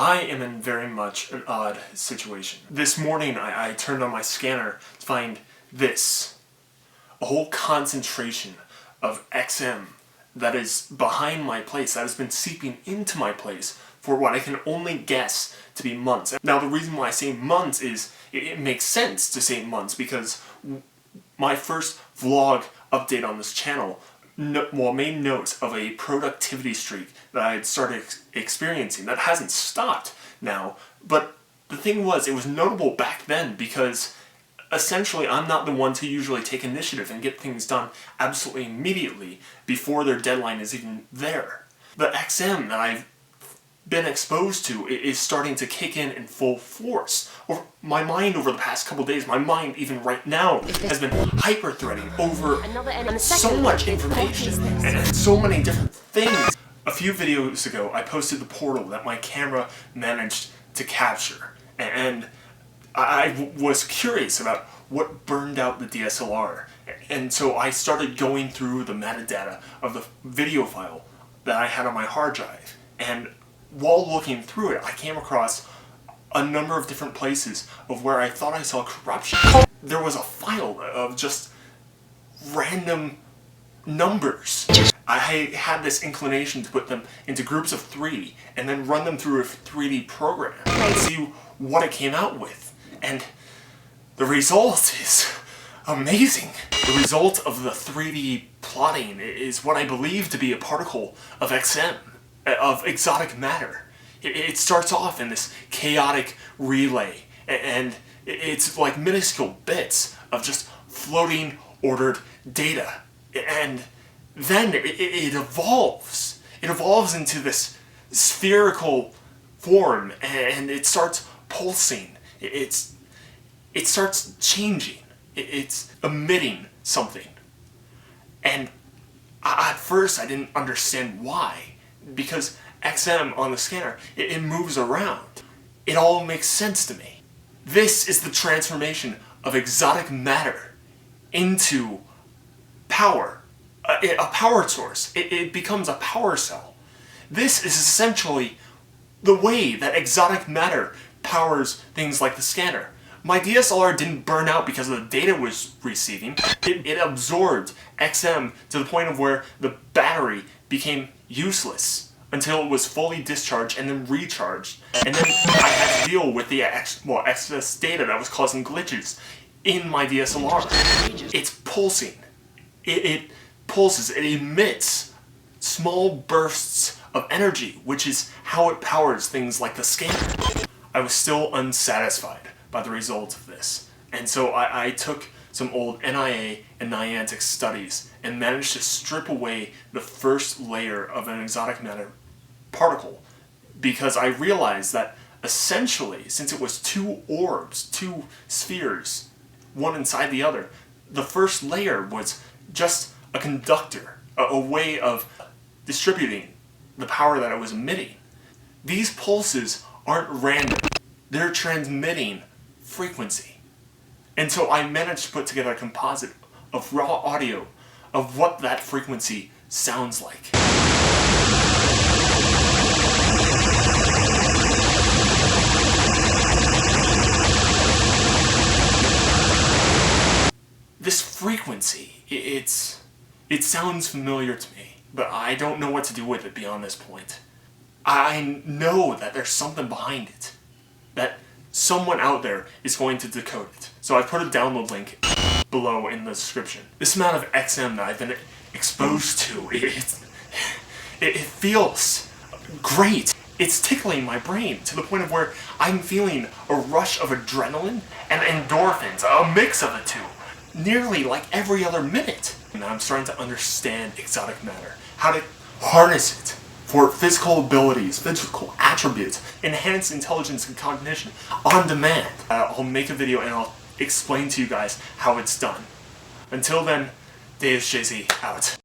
I am in very much an odd situation. This morning I turned on my scanner to find this. A whole concentration of XM that is behind my place, that has been seeping into my place for what I can only guess to be months. Now the reason why I say months is, it makes sense to say months because my first vlog update on this channel made note of a productivity streak that I had started experiencing that hasn't stopped now. But the thing was, it was notable back then because essentially I'm not the one to usually take initiative and get things done absolutely immediately before their deadline is even there. The XM that I've been exposed to is starting to kick in full force. My mind over the past couple days, my mind even right now, has been hyper-threading over so much information and so many different things. A few videos ago, I posted the portal that my camera managed to capture, and I was curious about what burned out the DSLR, and so I started going through the metadata of the video file that I had on my hard drive, and while looking through it, I came across a number of different places of where I thought I saw corruption. There was a file of just random numbers. I had this inclination to put them into groups of 3 and then run them through a 3D program and see what it came out with. And the result is amazing. The result of the 3D plotting is what I believe to be a particle of XM, of exotic matter. It starts off in this chaotic relay, and it's like minuscule bits of just floating ordered data. And then it evolves. It evolves into this spherical form, and it starts pulsing. It starts changing. It's emitting something. And at first I didn't understand why, because XM on the scanner, it moves around. It all makes sense to me. This is the transformation of exotic matter into power, a power source. It becomes a power cell. This is essentially the way that exotic matter powers things like the scanner. My DSLR didn't burn out because of the data it was receiving. It absorbed XM to the point of where the battery became useless until it was fully discharged and then recharged. And then I had to deal with the excess data that was causing glitches in my DSLR. It's pulsing. It pulses. It emits small bursts of energy, which is how it powers things like the scanner. I was still unsatisfied by the results of this, and so I took some old NIA and Niantic studies and managed to strip away the first layer of an exotic matter particle, because I realized that essentially, since it was 2 orbs, 2 spheres, one inside the other, the first layer was just a conductor, a way of distributing the power that it was emitting. These pulses aren't random. They're transmitting frequency. And so I managed to put together a composite of raw audio of what that frequency sounds like. This frequency, it sounds familiar to me, but I don't know what to do with it beyond this point. I know that there's something behind it, that someone out there is going to decode it. So I put a download link below in the description. This amount of XM that I've been exposed to, it feels great. It's tickling my brain to the point of where I'm feeling a rush of adrenaline and endorphins, a mix of the two, nearly like every other minute. And I'm starting to understand exotic matter, how to harness it for physical abilities, physical attributes, enhance intelligence and cognition on demand. I'll make a video and I'll explain to you guys how it's done. Until then, Dave Jay-Z out.